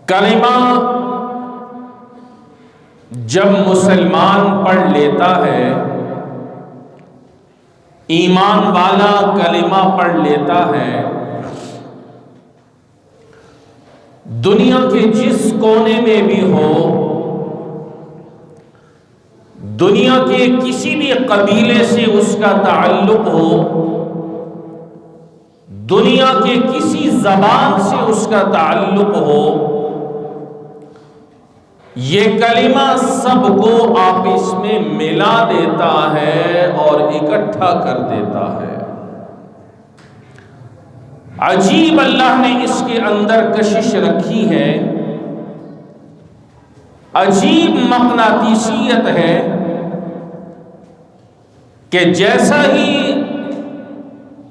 کلمہ جب مسلمان پڑھ لیتا ہے، ایمان والا کلمہ پڑھ لیتا ہے، دنیا کے جس کونے میں بھی ہو، دنیا کے کسی بھی قبیلے سے اس کا تعلق ہو، دنیا کے کسی زبان سے اس کا تعلق ہو، یہ کلمہ سب کو آپس میں ملا دیتا ہے اور اکٹھا کر دیتا ہے۔ عجیب اللہ نے اس کے اندر کشش رکھی ہے، عجیب مقناطیسیت ہے کہ جیسا ہی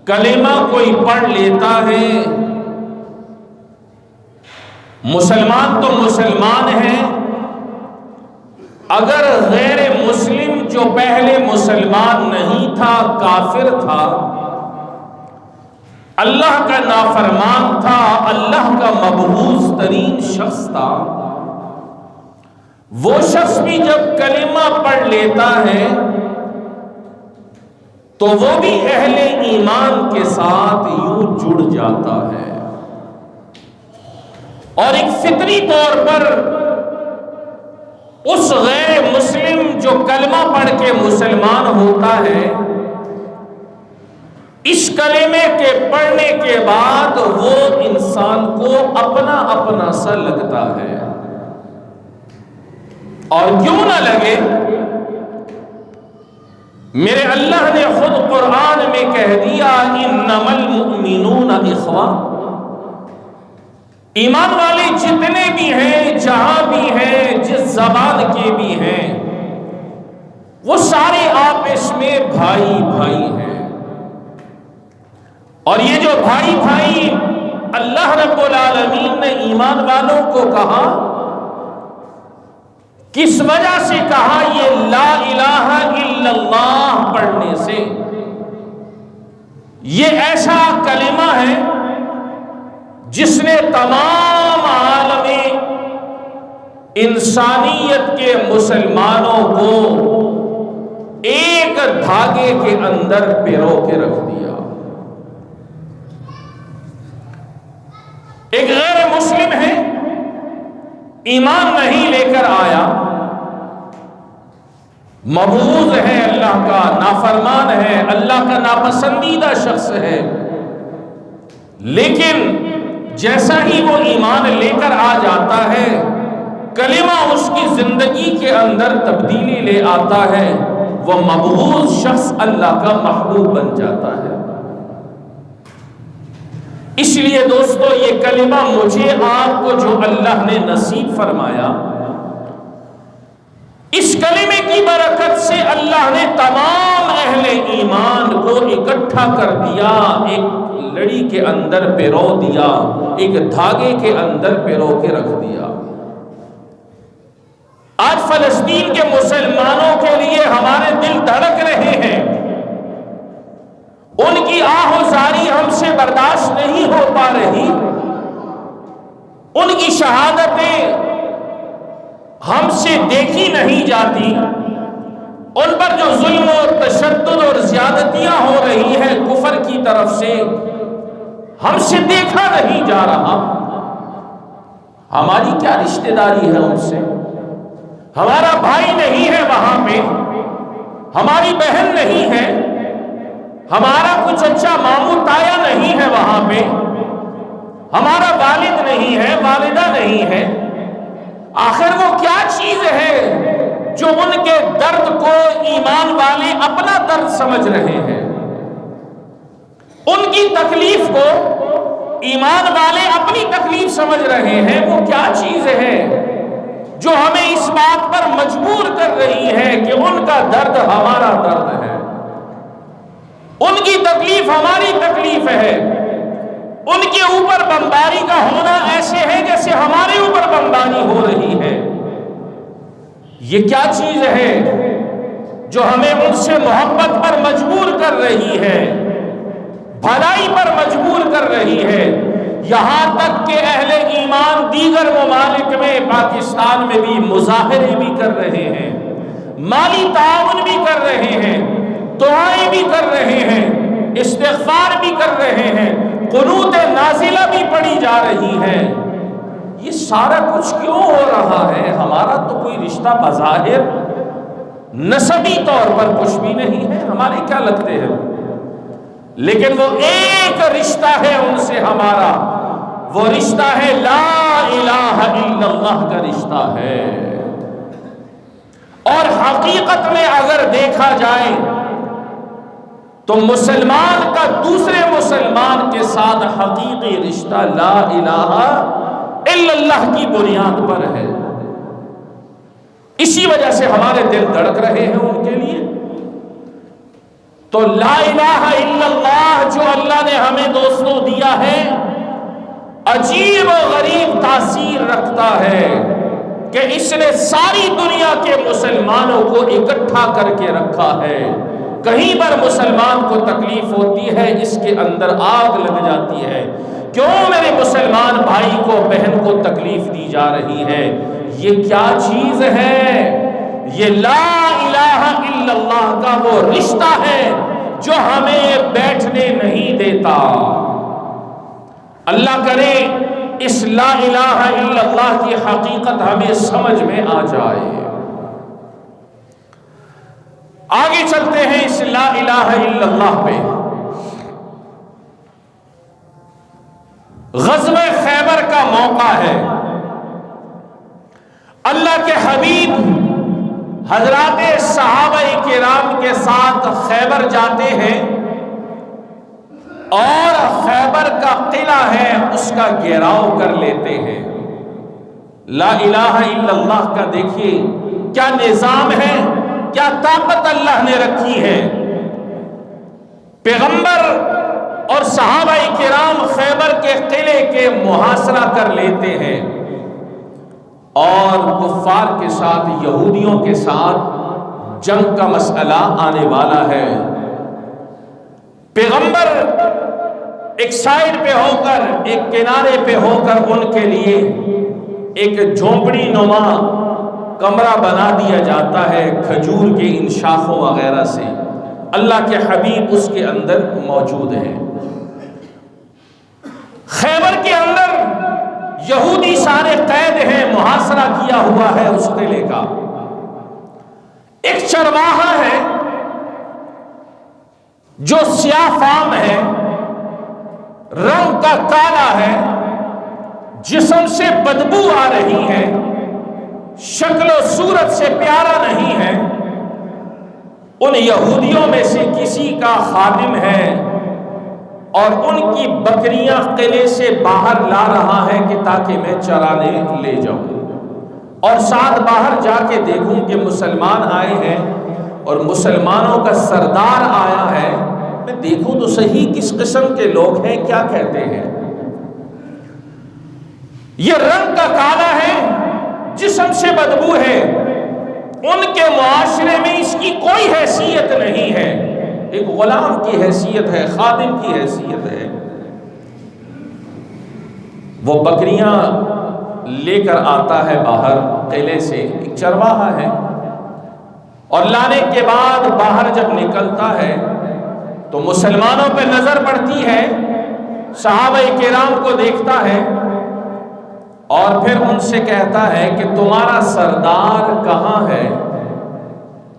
کلمہ کوئی پڑھ لیتا ہے، مسلمان تو مسلمان ہے، اگر غیر مسلم جو پہلے مسلمان نہیں تھا، کافر تھا، اللہ کا نافرمان تھا، اللہ کا مبغوض ترین شخص تھا، وہ شخص بھی جب کلمہ پڑھ لیتا ہے تو وہ بھی اہل ایمان کے ساتھ یوں جڑ جاتا ہے، اور ایک فطری طور پر اس غیر مسلم جو کلمہ پڑھ کے مسلمان ہوتا ہے، اس کلمے کے پڑھنے کے بعد وہ انسان کو اپنا اپنا سا لگتا ہے، اور کیوں نہ لگے، میرے اللہ نے خود قرآن میں کہہ دیا انما المؤمنون اخوہ، ایمان والے جتنے بھی ہیں، جہاں بھی ہیں، جس زبان کے بھی ہیں، وہ سارے آپس میں بھائی بھائی ہیں۔ اور یہ جو بھائی بھائی اللہ رب العالمین نے ایمان والوں کو کہا، کس وجہ سے کہا؟ یہ لا الہ الا اللہ پڑھنے سے۔ یہ ایسا کلمہ ہے جس نے تمام عالم انسانیت کے مسلمانوں کو ایک دھاگے کے اندر پیرو کے رکھ دیا۔ ایک غیر مسلم ہے، ایمان نہیں لے کر آیا، مبغوض ہے، اللہ کا نافرمان ہے، اللہ کا ناپسندیدہ شخص ہے، لیکن جیسا ہی وہ ایمان لے کر آ جاتا ہے، کلمہ اس کی زندگی کے اندر تبدیلی لے آتا ہے، وہ مبغوض شخص اللہ کا محبوب بن جاتا ہے۔ اس لیے دوستو، یہ کلمہ مجھے آپ کو جو اللہ نے نصیب فرمایا، اس کلمے کی برکت سے اللہ نے تمام اہل ایمان کو اکٹھا کر دیا، ایک لڑی کے اندر پیرو دیا، ایک دھاگے کے اندر پیرو کے رکھ دیا۔ آج فلسطین کے مسلمانوں کے لیے ہمارے دل دھڑک رہے ہیں، ان کی آہوزاری ہم سے برداشت نہیں ہو پا رہی، ان کی شہادتیں ہم سے دیکھی نہیں جاتی، ان پر جو ظلم اور تشدد اور زیادتیاں ہو رہی ہیں کفر کی طرف سے، ہم سے دیکھا نہیں جا رہا۔ ہماری کیا رشتہ داری ہے ان سے؟ ہمارا بھائی نہیں ہے وہاں پہ، ہماری بہن نہیں ہے، ہمارا کچھ اچھا ماموں تایا نہیں ہے وہاں پہ، ہمارا والد نہیں ہے، والدہ نہیں ہے۔ آخر وہ کیا چیز ہے جو ان کے درد کو ایمان والے اپنا درد سمجھ رہے ہیں؟ ان کی تکلیف کو ایمان والے اپنی تکلیف سمجھ رہے ہیں۔ وہ کیا چیز ہے جو ہمیں اس بات پر مجبور کر رہی ہے کہ ان کا درد ہمارا درد ہے، ان کی تکلیف ہماری تکلیف ہے، ان کے اوپر بمباری کا ہونا ایسے ہے جیسے ہمارے اوپر بمباری ہو رہی ہے؟ یہ کیا چیز ہے جو ہمیں ان سے محبت پر مجبور کر رہی ہے، بھلائی پر مجبور کر رہی ہے، یہاں تک کہ اہل ایمان دیگر ممالک میں، پاکستان میں بھی مظاہرے بھی کر رہے ہیں، مالی تعاون بھی کر رہے ہیں، دعائیں بھی کر رہے ہیں، استغفار بھی کر رہے ہیں، قنوت نازلہ بھی پڑھی جا رہی ہے۔ یہ سارا کچھ کیوں ہو رہا ہے؟ ہمارا تو کوئی رشتہ بظاہر نسبی طور پر کچھ بھی نہیں ہے، ہمارے کیا لگتے ہیں، لیکن وہ ایک رشتہ ہے ان سے ہمارا، وہ رشتہ ہے لا الہ الا اللہ کا رشتہ ہے۔ اور حقیقت میں اگر دیکھا جائے تو مسلمان کا دوسرے مسلمان کے ساتھ حقیقی رشتہ لا الہ الا اللہ کی بنیاد پر ہے۔ اسی وجہ سے ہمارے دل دھڑک رہے ہیں ان کے لیے۔ تو لا الہ الا اللہ جو اللہ نے ہمیں دوستوں دیا ہے، عجیب و غریب تاثیر رکھتا ہے کہ اس نے ساری دنیا کے مسلمانوں کو اکٹھا کر کے رکھا ہے۔ کہیں پر مسلمان کو تکلیف ہوتی ہے، اس کے اندر آگ لگ جاتی ہے، کیوں میرے مسلمان بھائی کو بہن کو تکلیف دی جا رہی ہے؟ یہ کیا چیز ہے؟ یہ لا الہ الا اللہ کا وہ رشتہ ہے جو ہمیں بیٹھنے نہیں دیتا۔ اللہ کرے اس لا الہ الا اللہ کی حقیقت ہمیں سمجھ میں آ جائے۔ آگے چلتے ہیں اس لا الہ الا اللہ پہ۔ غزوہ خیبر کا موقع ہے، اللہ کے حبیب حضرات صحابہ کرام کے ساتھ خیبر جاتے ہیں، اور خیبر کا قلعہ ہے اس کا گھیراؤ کر لیتے ہیں۔ لا الہ الا اللہ کا دیکھیے کیا نظام ہے، کیا طاقت اللہ نے رکھی ہے۔ پیغمبر اور صحابہ کرام خیبر کے قلعے کے محاصرہ کر لیتے ہیں، اور کفار کے ساتھ، یہودیوں کے ساتھ جنگ کا مسئلہ آنے والا ہے۔ پیغمبر ایک سائیڈ پہ ہو کر، ایک کنارے پہ ہو کر ان کے لیے ایک جھونپڑی نما کمرہ بنا دیا جاتا ہے کھجور کے ان شاخوں وغیرہ سے۔ اللہ کے حبیب اس کے اندر موجود ہیں۔ خیبر کے اندر یہودی سارے قید ہیں، محاصرہ کیا ہوا ہے اس قلعے کا۔ ایک چرواہا ہے جو سیاہ فام ہے، رنگ کا کالا ہے، جسم سے بدبو آ رہی ہے، شکل و صورت سے پیارا نہیں ہے، ان یہودیوں میں سے کسی کا خادم ہے، اور ان کی بکریاں قلعے سے باہر لا رہا ہے کہ تاکہ میں چرانے لے جاؤں، اور ساتھ باہر جا کے دیکھوں کہ مسلمان آئے ہیں اور مسلمانوں کا سردار آیا ہے، میں دیکھوں تو صحیح کس قسم کے لوگ ہیں، کیا کہتے ہیں۔ یہ رنگ کا کالا ہے، جسم سے بدبو ہے، ان کے معاشرے میں اس کی کوئی حیثیت نہیں ہے، ایک غلام کی حیثیت ہے، خادم کی حیثیت ہے۔ وہ بکریاں لے کر آتا ہے باہر قلعے سے، ایک چرواہا ہے، اور لانے کے بعد باہر جب نکلتا ہے تو مسلمانوں پہ نظر پڑتی ہے، صحابہ کرام کو دیکھتا ہے، اور پھر ان سے کہتا ہے کہ تمہارا سردار کہاں ہے؟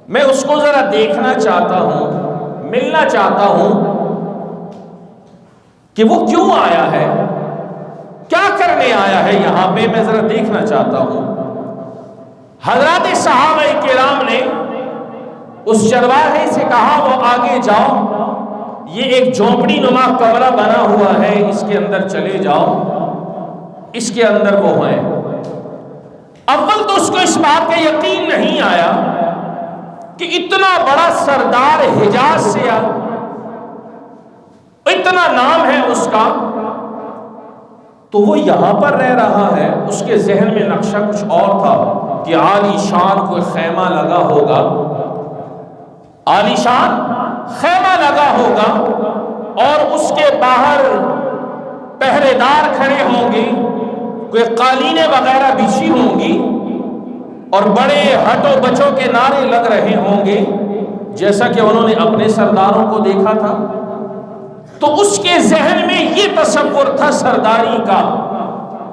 میں اس کو ذرا دیکھنا چاہتا ہوں، ملنا چاہتا ہوں کہ وہ کیوں آیا ہے، کیا کرنے آیا ہے یہاں پہ، میں ذرا دیکھنا چاہتا ہوں۔ حضرات صحابہ کرام نے اس چرواہے سے کہا وہ آگے جاؤ، یہ ایک جھونپڑی نما کمرہ بنا ہوا ہے، اس کے اندر چلے جاؤ، اس کے اندر وہ ہیں۔ اول تو اس کو اس بات کا یقین نہیں آیا کہ اتنا بڑا سردار حجاز سے اتنا نام ہے اس کا، تو وہ یہاں پر رہ رہا ہے۔ اس کے ذہن میں نقشہ کچھ اور تھا کہ عالی شان کوئی خیمہ لگا ہوگا، عالیشان خیمہ لگا ہوگا اور اس کے باہر پہرے دار کھڑے ہوں گے، کوئی قالینیں وغیرہ بچھی ہوں گی اور بڑے ہٹو بچوں کے نعرے لگ رہے ہوں گے، جیسا کہ انہوں نے اپنے سرداروں کو دیکھا تھا۔ تو اس کے ذہن میں یہ تصور تھا سرداری کا،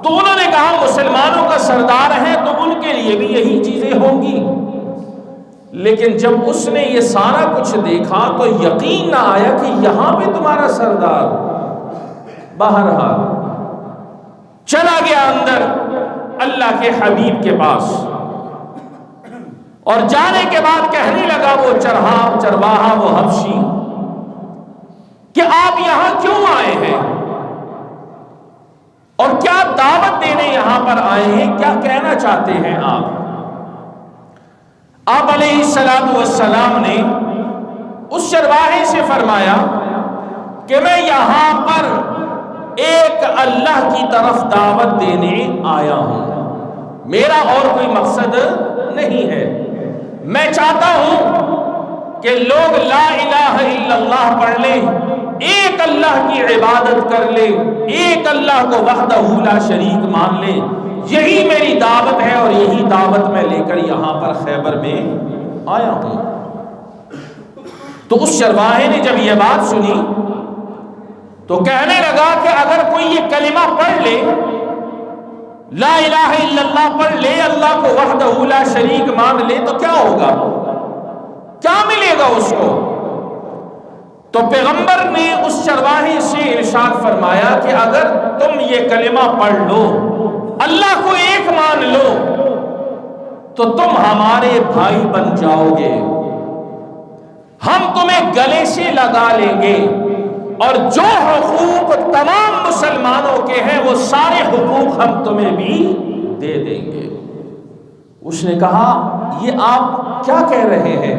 تو انہوں نے کہا مسلمانوں کا سردار ہے تو ان کے لیے بھی یہی چیزیں ہوں گی۔ لیکن جب اس نے یہ سارا کچھ دیکھا تو یقین نہ آیا کہ یہاں پہ تمہارا سردار۔ بہرحال چلا گیا اندر اللہ کے حبیب کے پاس، اور جانے کے بعد کہنے لگا وہ چرواہا وہ حبشی کہ آپ یہاں کیوں آئے ہیں اور کیا دعوت دینے یہاں پر آئے ہیں، کیا کہنا چاہتے ہیں آپ علیہ الصلوۃ والسلام نے اس چرواہے سے فرمایا کہ میں یہاں پر ایک اللہ کی طرف دعوت دینے آیا ہوں، میرا اور کوئی مقصد نہیں ہے۔ میں چاہتا ہوں کہ لوگ لا الہ الا اللہ پڑھ لیں، ایک اللہ کی عبادت کر لیں، ایک اللہ کو وحدہ لا شریک مان لیں، یہی میری دعوت ہے اور یہی دعوت میں لے کر یہاں پر خیبر میں آیا ہوں۔ تو اس چرواہے نے جب یہ بات سنی تو کہنے لگا کہ اگر کوئی یہ کلمہ پڑھ لے، لا الہ الا اللہ پڑھ لے، اللہ کو وحدہ لا شریک مان لے تو کیا ہوگا، کیا ملے گا اس کو؟ تو پیغمبر نے اس چرواہے سے ارشاد فرمایا کہ اگر تم یہ کلمہ پڑھ لو، اللہ کو ایک مان لو، تو تم ہمارے بھائی بن جاؤ گے، ہم تمہیں گلے سے لگا لیں گے، اور جو حقوق تمام مسلمانوں کے ہیں وہ سارے حقوق ہم تمہیں بھی دے دیں گے۔ اس نے کہا یہ آپ کیا کہہ رہے ہیں،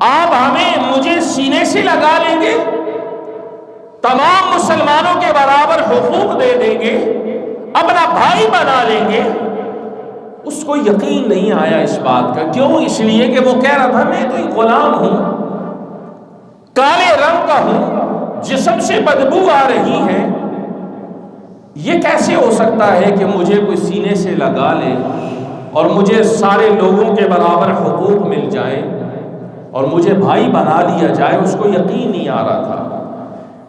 آپ مجھے سینے سے لگا لیں گے، تمام مسلمانوں کے برابر حقوق دے دیں گے، اپنا بھائی بنا لیں گے؟ اس کو یقین نہیں آیا اس بات کا۔ کیوں؟ اس لیے کہ وہ کہہ رہا تھا میں تو ایک غلام ہوں، کالے رنگ کا ہوں، جسم سے بدبو آ رہی ہے، یہ کیسے ہو سکتا ہے کہ مجھے کوئی سینے سے لگا لے اور مجھے سارے لوگوں کے برابر حقوق مل جائیں اور مجھے بھائی بنا لیا جائے؟ اس کو یقین نہیں آ رہا تھا۔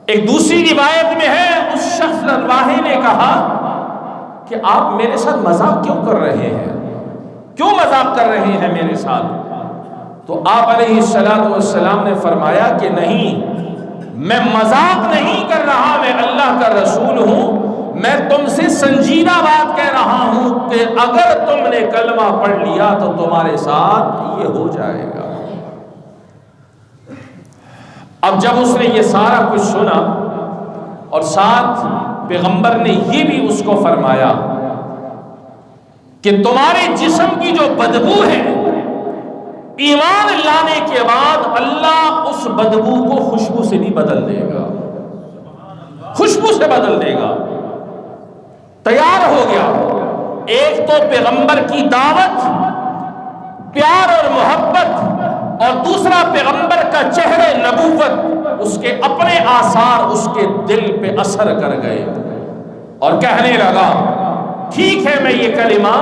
ایک دوسری روایت میں ہے اس شخص چرواہے نے کہا کہ آپ میرے ساتھ مذاق کیوں کر رہے ہیں، کیوں مذاق کر رہے ہیں میرے ساتھ؟ تو آپ علیہ الصلوۃ والسلام نے فرمایا کہ نہیں، میں مذاق نہیں کر رہا، میں اللہ کا رسول ہوں، میں تم سے سنجیدہ بات کہہ رہا ہوں کہ اگر تم نے کلمہ پڑھ لیا تو تمہارے ساتھ یہ ہو جائے گا۔ اب جب اس نے یہ سارا کچھ سنا اور ساتھ پیغمبر نے یہ بھی اس کو فرمایا کہ تمہارے جسم کی جو بدبو ہے، ایمان لانے کے بعد اللہ اس بدبو کو خوشبو سے بھی بدل دے گا، خوشبو سے بدل دے گا۔ تیار ہو گیا۔ ایک تو پیغمبر کی دعوت، پیار اور محبت، اور دوسرا پیغمبر کا چہرے نبوت، اس کے اپنے آثار اس کے دل پہ اثر کر گئے اور کہنے لگا ٹھیک ہے میں یہ کلمہ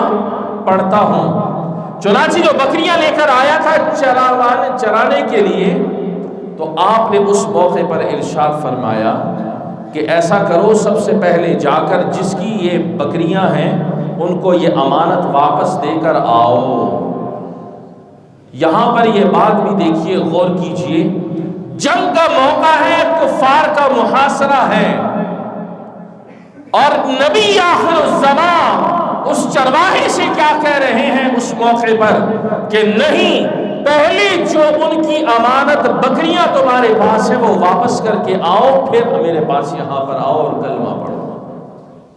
پڑھتا ہوں۔ چنانچہ جو بکریاں لے کر آیا تھا چرانے کے لیے، تو آپ نے اس موقع پر ارشاد فرمایا کہ ایسا کرو، سب سے پہلے جا کر جس کی یہ بکریاں ہیں ان کو یہ امانت واپس دے کر آؤ۔ یہاں پر یہ بات بھی دیکھیے، غور کیجئے، جنگ کا موقع ہے، کفار کا محاصرہ ہے، اور نبی آخر الزمان اس چرواہے سے کیا کہہ رہے ہیں اس موقع پر کہ نہیں، پہلے جو ان کی امانت بکریاں تمہارے پاس ہے وہ واپس کر کے آؤ، پھر میرے پاس یہاں پر آؤ اور کلمہ پڑھو۔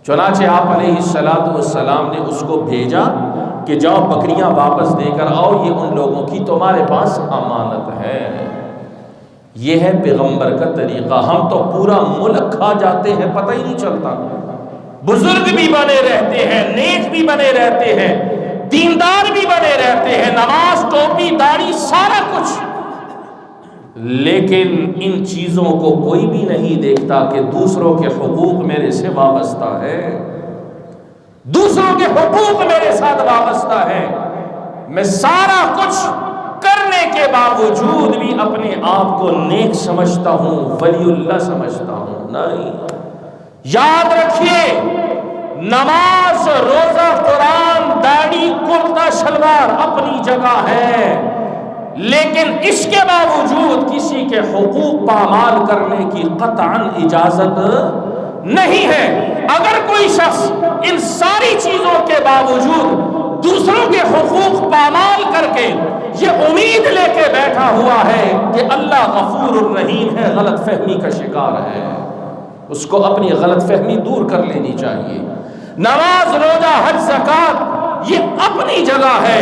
چنانچہ آپ علیہ الصلوۃ والسلام نے اس کو بھیجا کہ جاؤ بکریاں واپس دے کر آؤ، یہ ان لوگوں کی تمہارے پاس امانت ہے۔ یہ ہے پیغمبر کا طریقہ۔ ہم تو پورا ملک کھا جاتے ہیں، پتہ ہی نہیں چلتا، بزرگ بھی بنے رہتے ہیں، نیک بھی بنے رہتے ہیں، دیندار بھی بنے رہتے ہیں، نماز ٹوپی داڑھی سارا کچھ، لیکن ان چیزوں کو کوئی بھی نہیں دیکھتا کہ دوسروں کے حقوق میرے سے وابستہ ہے، دوسروں کے حقوق میرے ساتھ وابستہ ہے۔ میں سارا کچھ کرنے کے باوجود بھی اپنے آپ کو نیک سمجھتا ہوں، ولی اللہ سمجھتا ہوں؟ نہیں۔ یاد رکھیے، نماز، روزہ، قرآن، داڑھی، کرتا شلوار اپنی جگہ ہے، لیکن اس کے باوجود کسی کے حقوق پامال کرنے کی قطعاً اجازت نہیں ہے۔ اگر کوئی شخص ان ساری چیزوں کے باوجود دوسروں کے حقوق پامال کر کے یہ امید لے کے بیٹھا ہوا ہے کہ اللہ غفور الرحیم ہے، غلط فہمی کا شکار ہے۔ اس کو اپنی غلط فہمی دور کر لینی چاہیے۔ نماز، روزہ، حج، زکوٰۃ یہ اپنی جگہ ہے،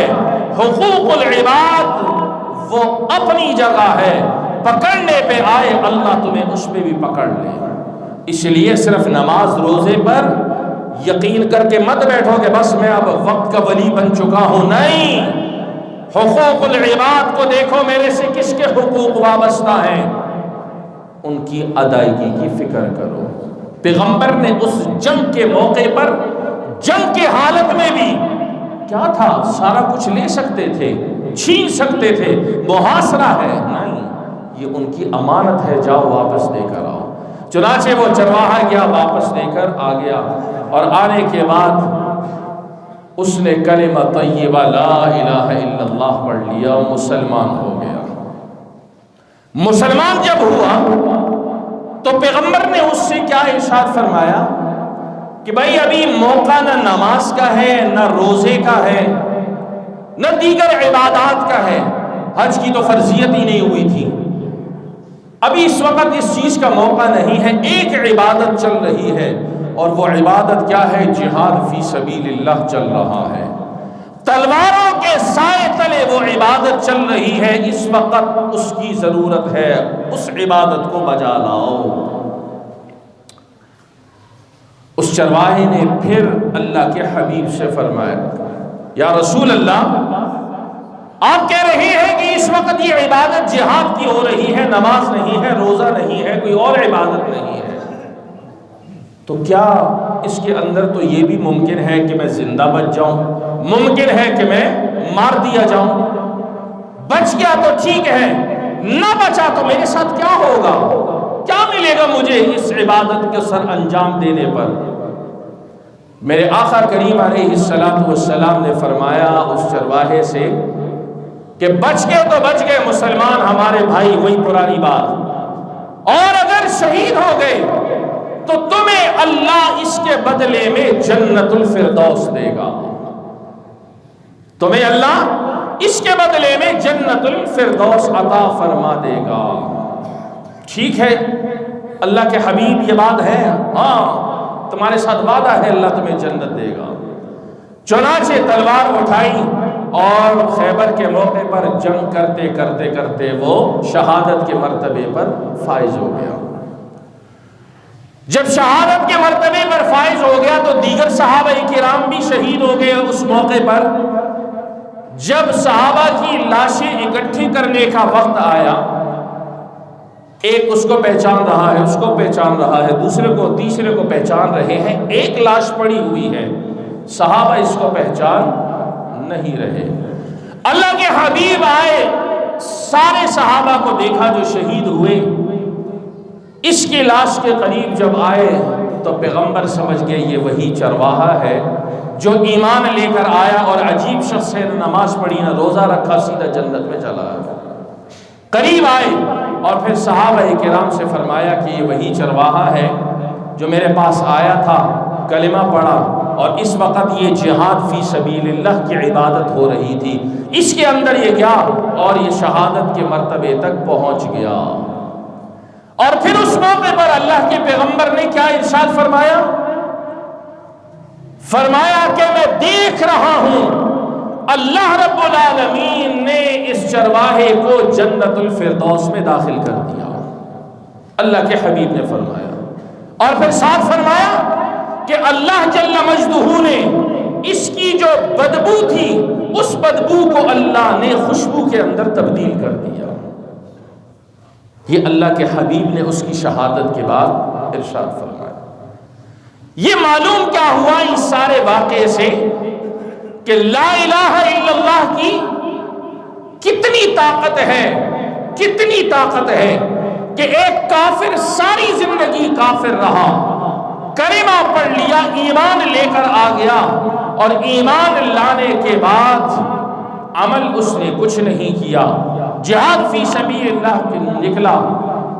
حقوق العباد وہ اپنی جگہ ہے، پکڑنے پہ آئے اللہ تمہیں اس پہ بھی پکڑ لے۔ اس لیے صرف نماز روزے پر یقین کر کے مت بیٹھو کہ بس میں اب وقت کا ولی بن چکا ہوں، نہیں۔ حقوق العباد کو دیکھو، میرے سے کس کے حقوق وابستہ ہیں، ان کی ادائیگی کی فکر کرو۔ پیغمبر نے اس جنگ کے موقع پر، جنگ کے حالت میں بھی کیا تھا، سارا کچھ لے سکتے تھے، چھین سکتے تھے، محاصرہ ہے، نہیں، یہ ان کی امانت ہے، جاؤ واپس دے کر آؤ۔ چنانچہ وہ چرواہا گیا، واپس دے کر آ گیا، اور آنے کے بعد اس نے کلمہ طیبہ لا الہ الا اللہ پڑھ لیا، مسلمان ہو گیا۔ مسلمان جب ہوا تو پیغمبر نے اس سے کیا ارشاد فرمایا کہ بھائی ابھی موقع نہ نماز کا ہے، نہ روزے کا ہے، نہ دیگر عبادات کا ہے، حج کی تو فرضیت ہی نہیں ہوئی تھی، ابھی اس وقت اس چیز کا موقع نہیں ہے۔ ایک عبادت چل رہی ہے، اور وہ عبادت کیا ہے؟ جہاد فی سبیل اللہ چل رہا ہے، تلواروں کے سائے تلے وہ عبادت چل رہی ہے، اس وقت اس کی ضرورت ہے، اس عبادت کو بجا لاؤ۔ اس چرواہے نے پھر اللہ کے حبیب سے فرمایا، یا رسول اللہ، آپ کہہ رہے ہیں کہ اس وقت یہ عبادت جہاد کی ہو رہی ہے، نماز نہیں ہے، روزہ نہیں ہے، کوئی اور عبادت نہیں ہے، تو کیا اس کے اندر تو یہ بھی ممکن ہے کہ میں زندہ بچ جاؤں، ممکن ہے کہ میں مار دیا جاؤں؟ بچ گیا تو ٹھیک ہے، نہ بچا تو میرے ساتھ کیا ہوگا؟ کیا ملے گا مجھے اس عبادت کے سر انجام دینے پر؟ میرے آقا کریم علیہ السلام نے فرمایا اس چرواہے سے کہ بچ گئے تو بچ گئے، مسلمان ہمارے بھائی، وہی پرانی بات، اور اگر شہید ہو گئے تو تمہیں اللہ اس کے بدلے میں جنت الفردوس دے گا، تمہیں اللہ اس کے بدلے میں جنت الفردوس عطا فرما دے گا۔ ٹھیک ہے اللہ کے حبیب، یہ بات ہے، ہاں تمہارے ساتھ وعدہ ہے، اللہ تمہیں جنت دے گا۔ چنانچہ تلوار اٹھائی اور خیبر کے موقع پر جنگ کرتے کرتے کرتے وہ شہادت کے مرتبے پر فائز ہو گیا۔ جب شہادت کے مرتبے پر فائز ہو گیا تو دیگر صحابہ کرام بھی شہید ہو گئے اس موقع پر۔ جب صحابہ کی لاشیں اکٹھی کرنے کا وقت آیا، ایک اس کو پہچان رہا ہے، اس کو پہچان رہا ہے، دوسرے کو تیسرے کو پہچان رہے ہیں، ایک لاش پڑی ہوئی ہے، صحابہ اس کو پہچان نہیں رہے۔ اللہ کے حبیب آئے، سارے صحابہ کو دیکھا جو شہید ہوئے، اس کی لاش کے قریب جب آئے تو پیغمبر سمجھ گئے یہ وہی چرواہا ہے جو ایمان لے کر آیا اور عجیب شخص ہے، نہ نماز پڑھی نہ روزہ رکھا، سیدھا جنت میں چلا آیا۔ قریب آئے اور پھر صحابہ کرام سے فرمایا کہ یہ وہی چرواہا ہے جو میرے پاس آیا تھا، کلمہ پڑھا، اور اس وقت یہ جہاد فی سبیل اللہ کی عبادت ہو رہی تھی، اس کے اندر یہ گیا اور یہ شہادت کے مرتبے تک پہنچ گیا۔ اور پھر اس موقع پر اللہ کے پیغمبر نے کیا ارشاد فرمایا؟ فرمایا کہ میں دیکھ رہا ہوں اللہ رب العالمین نے اس چرواہے کو جنت الفردوس میں داخل کر دیا، اللہ کے حبیب نے فرمایا۔ اور پھر ساتھ فرمایا کہ اللہ جل مجدہ نے اس کی جو بدبو تھی اس بدبو کو اللہ نے خوشبو کے اندر تبدیل کر دیا۔ یہ اللہ کے حبیب نے اس کی شہادت کے بعد ارشاد فرمایا۔ یہ معلوم کیا ہوا اس سارے واقعے سے کہ لا الہ الا اللہ کی کتنی طاقت ہے، کتنی طاقت ہے کہ ایک کافر ساری زندگی کافر رہا، کلمہ پڑھ لیا، ایمان لے کر آ گیا، اور ایمان لانے کے بعد عمل اس نے کچھ نہیں کیا، جہاد فی سبیل اللہ کے نکلا،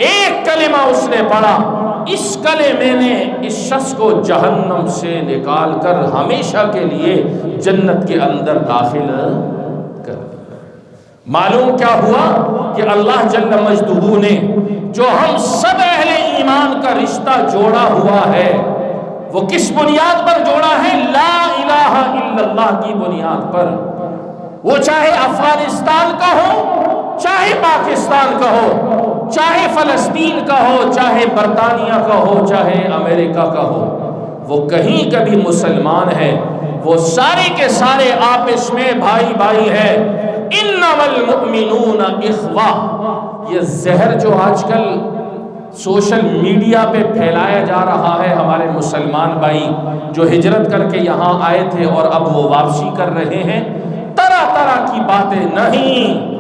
ایک کلمہ اس نے پڑھا، اس کلمے نے اس شخص کو جہنم سے نکال کر ہمیشہ کے لیے جنت کے اندر داخل کر دیا۔ معلوم کیا ہوا کہ اللہ جل مجدہ نے جو ہم سب اہل ایمان کا رشتہ جوڑا ہوا ہے وہ کس بنیاد پر جوڑا ہے؟ لا الہ الا اللہ کی بنیاد پر۔ وہ چاہے افغانستان کا ہو، چاہے پاکستان کا ہو، چاہے فلسطین کا ہو، چاہے برطانیہ کا ہو، چاہے امریکہ کا ہو، وہ کہیں کبھی مسلمان ہے، وہ سارے کے سارے آپس میں بھائی بھائی ہیں۔ انما المؤمنون اخوہ، یہ زہر جو آج کل سوشل میڈیا پہ پھیلایا جا رہا ہے، ہمارے مسلمان بھائی جو ہجرت کر کے یہاں آئے تھے اور اب وہ واپسی کر رہے ہیں، طرح طرح کی باتیں نہیں،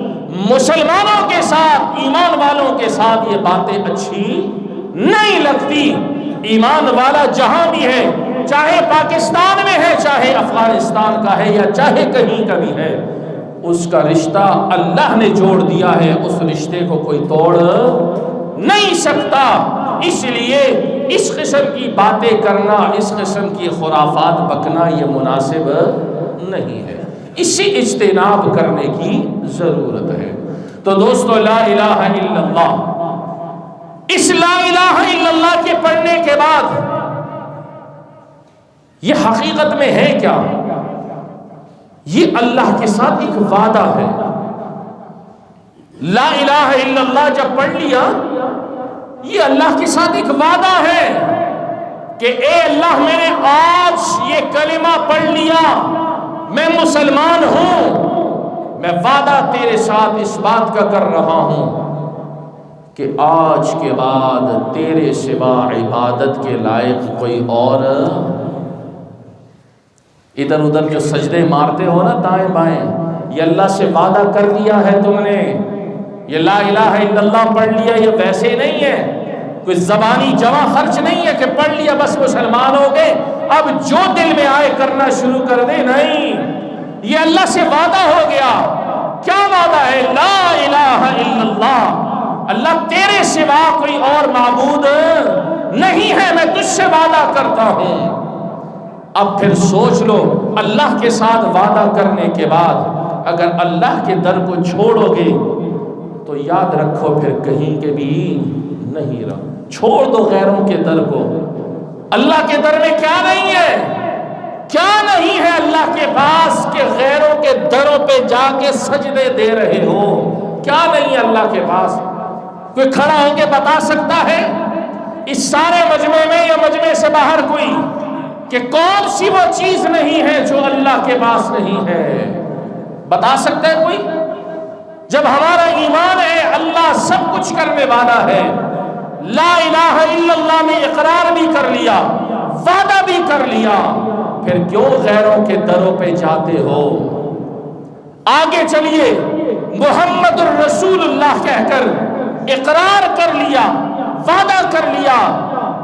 مسلمانوں کے ساتھ، ایمان والوں کے ساتھ یہ باتیں اچھی نہیں لگتی۔ ایمان والا جہاں بھی ہے، چاہے پاکستان میں ہے، چاہے افغانستان کا ہے، یا چاہے کہیں کا بھی ہے، اس کا رشتہ اللہ نے جوڑ دیا ہے، اس رشتے کو کوئی توڑ نہیں سکتا۔ اس لیے اس قسم کی باتیں کرنا، اس قسم کی خرافات بکنا یہ مناسب نہیں ہے، اس سے اجتناب کرنے کی ضرورت ہے۔ تو دوستو، لا الہ الا اللہ، اس لا الہ الا اللہ کے پڑھنے کے بعد یہ حقیقت میں ہے کیا؟ یہ اللہ کے ساتھ ایک وعدہ ہے۔ لا الہ الا اللہ جب پڑھ لیا، یہ اللہ کے ساتھ ایک وعدہ ہے کہ اے اللہ، میں نے آج یہ کلمہ پڑھ لیا، میں مسلمان ہوں، میں وعدہ تیرے ساتھ اس بات کا کر رہا ہوں کہ آج کے بعد تیرے سوا عبادت کے لائق کوئی اور، ادھر ادھر جو سجدے مارتے ہو نا دائیں بائیں، یہ اللہ سے وعدہ کر لیا ہے تم نے، یہ لا الہ الا اللہ پڑھ لیا، یہ ویسے نہیں ہے، کوئی زبانی جمع خرچ نہیں ہے کہ پڑھ لیا بس مسلمان ہو گئے، اب جو دل میں آئے کرنا شروع کر دے، نہیں، یہ اللہ سے وعدہ ہو گیا۔ کیا وعدہ ہے؟ لا الہ الا اللہ، اللہ تیرے سوا کوئی اور معبود نہیں ہے، میں تجھ سے وعدہ کرتا ہوں۔ اب پھر سوچ لو، اللہ کے ساتھ وعدہ کرنے کے بعد اگر اللہ کے در کو چھوڑو گے تو یاد رکھو پھر کہیں کے بھی نہیں رہو، چھوڑ دو غیروں کے در کو۔ اللہ کے در میں کیا نہیں ہے؟ کیا نہیں ہے اللہ کے پاس کہ غیروں کے دروں پہ جا کے سجدے دے رہے ہو؟ کیا نہیں ہے اللہ کے پاس؟ کوئی کھڑا ہو کے بتا سکتا ہے اس سارے مجمع میں یا مجمع سے باہر کوئی کہ کون سی وہ چیز نہیں ہے جو اللہ کے پاس نہیں ہے؟ بتا سکتا ہے کوئی؟ جب ہمارا ایمان ہے اللہ سب کچھ کرنے والا ہے، لا الہ الا اللہ میں اقرار بھی کر لیا، وعدہ بھی کر لیا، پھر کیوں غیروں کے دروں پہ جاتے ہو؟ آگے چلیے، محمد الرسول اللہ کہہ کر اقرار کر لیا، وعدہ کر لیا،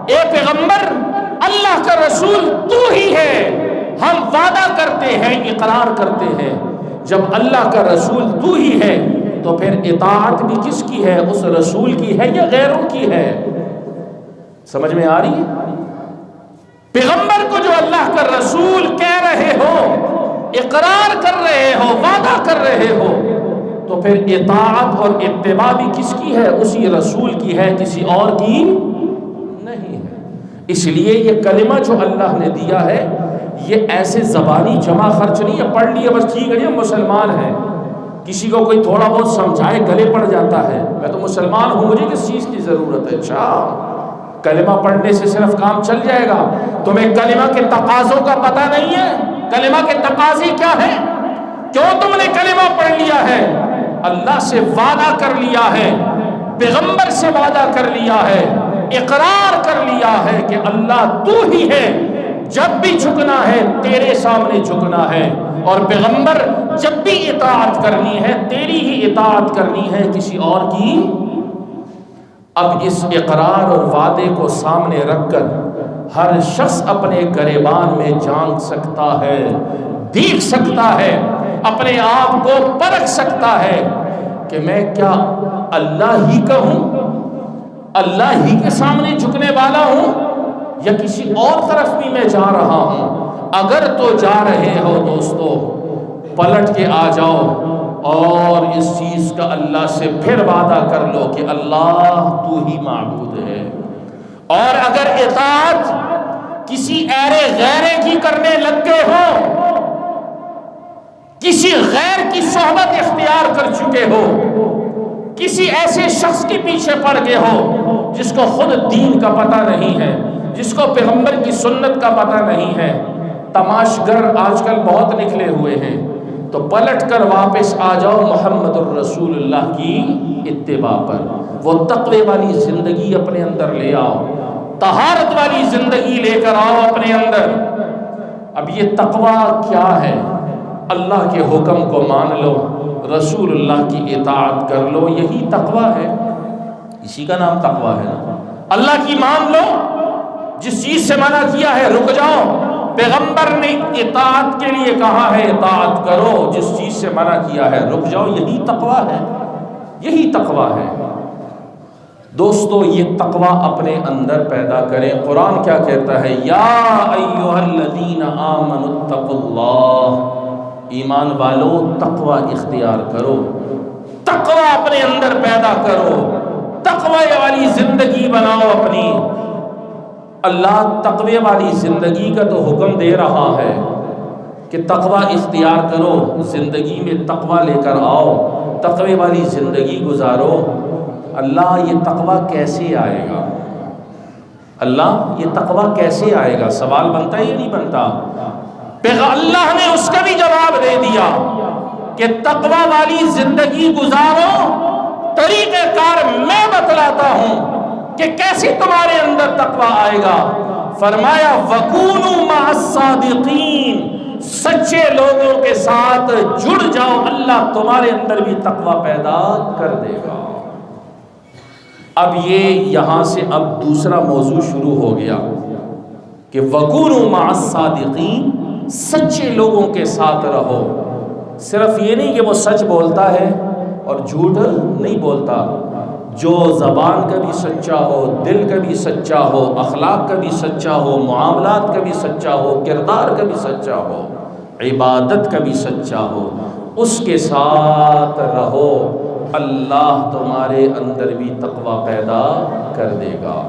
اے پیغمبر، اللہ کا رسول تو ہی ہے، ہم وعدہ کرتے ہیں، اقرار کرتے ہیں، جب اللہ کا رسول تو ہی ہے تو پھر اطاعت بھی کس کی ہے؟ اس رسول کی ہے یا غیروں کی ہے؟ سمجھ میں آ رہی ہے؟ پیغمبر کو جو اللہ کا رسول کہہ رہے ہو، اقرار کر رہے ہو، وعدہ کر رہے ہو، تو پھر اطاعت اور اتباع بھی کس کی ہے؟ اسی رسول کی ہے، کسی اور کی نہیں ہے۔ اس لیے یہ کلمہ جو اللہ نے دیا ہے یہ ایسے زبانی جمع خرچ نہیں ہے، پڑھ لیے بس ٹھیک ہے، مسلمان ہے، کسی کو کوئی تھوڑا بہت سمجھائے گلے پڑ جاتا ہے، میں تو مسلمان ہوں، مجھے کس چیز کی ضرورت ہے؟ اچھا، کلمہ پڑھنے سے صرف کام چل جائے گا؟ تمہیں کلمہ کے تقاضوں کا پتہ نہیں ہے؟ کلمہ کے تقاضے کیا ہے؟ کیوں تم نے کلمہ پڑھ لیا ہے؟ اللہ سے وعدہ کر لیا ہے، پیغمبر سے وعدہ کر لیا ہے، اقرار کر لیا ہے کہ اللہ تو ہی ہے، جب بھی جھکنا ہے تیرے سامنے جھکنا ہے، اور پیغمبر جب بھی اطاعت کرنی ہے تیری ہی اطاعت کرنی ہے، کسی اور کی۔ اب اس اقرار اور وعدے کو سامنے رکھ کر ہر شخص اپنے گریبان میں جھانک سکتا ہے، دیکھ سکتا ہے، اپنے آپ کو پرکھ سکتا ہے کہ میں کیا اللہ ہی کا ہوں، اللہ ہی کے سامنے جھکنے والا ہوں، یا کسی اور طرف بھی میں جا رہا ہوں۔ اگر تو جا رہے ہو دوستو، پلٹ کے آ جاؤ اور اس چیز کا اللہ سے پھر وعدہ کر لو کہ اللہ تو ہی معبود ہے۔ اور اگر اطاعت کسی غیرے کی کرنے لگ گئے ہو، کسی غیر کی صحبت اختیار کر چکے ہو، کسی ایسے شخص کے پیچھے پڑ گئے ہو جس کو خود دین کا پتہ نہیں ہے، جس کو پیغمبر کی سنت کا پتہ نہیں ہے، تماشگر آج کل بہت نکلے ہوئے ہیں، تو پلٹ کر واپس آ جاؤ محمد الرسول اللہ کی اتباع پر۔ وہ تقوی والی زندگی اپنے اندر لے آؤ، طہارت والی زندگی لے کر آؤ اپنے اندر۔ اب یہ تقوی کیا ہے؟ اللہ کے حکم کو مان لو، رسول اللہ کی اطاعت کر لو، یہی تقوی ہے، اسی کا نام تقوی ہے نا۔ اللہ کی مان لو، جس چیز سے منع کیا ہے رک جاؤ، پیغمبر نے اطاعت کے لیے کہا ہے اطاعت کرو، جس چیز سے منع کیا ہے رک جاؤ، یہی تقوی ہے، یہی تقوی ہے۔ دوستو یہ تقوی اپنے اندر پیدا کریں۔ قرآن کیا کہتا ہے؟ یا ایھا الذین آمنوا اتقوا اللہ، ایمان والو تقوی اختیار کرو، تقوی اپنے اندر پیدا کرو، تقوی والی زندگی بناؤ اپنی۔ اللہ تقوی والی زندگی کا تو حکم دے رہا ہے کہ تقوی اختیار کرو، زندگی میں تقوی لے کر آؤ، تقوی والی زندگی گزارو۔ اللہ یہ تقوی کیسے آئے گا؟ اللہ یہ تقوی کیسے آئے گا؟ سوال بنتا ہے یا نہیں بنتا؟ اللہ نے اس کا بھی جواب دے دیا کہ تقوی والی زندگی گزارو، طریقہ کار میں بتلاتا ہوں کہ کیسے تمہارے اندر تقوی آئے گا۔ فرمایا وَكُونُوا مَعَ الصَّادِقِينَ، سچے لوگوں کے ساتھ جڑ جاؤ، اللہ تمہارے اندر بھی تقوی پیدا کر دے گا۔ اب یہ یہاں سے اب دوسرا موضوع شروع ہو گیا کہ وَكُونُوا مَعَ الصَّادِقِينَ، سچے لوگوں کے ساتھ رہو۔ صرف یہ نہیں کہ وہ سچ بولتا ہے اور جھوٹ نہیں بولتا، جو زبان کا بھی سچا ہو، دل کا بھی سچا ہو، اخلاق کا بھی سچا ہو، معاملات کا بھی سچا ہو، کردار کا بھی سچا ہو، عبادت کا بھی سچا ہو، اس کے ساتھ رہو، اللہ تمہارے اندر بھی تقوی پیدا کر دے گا۔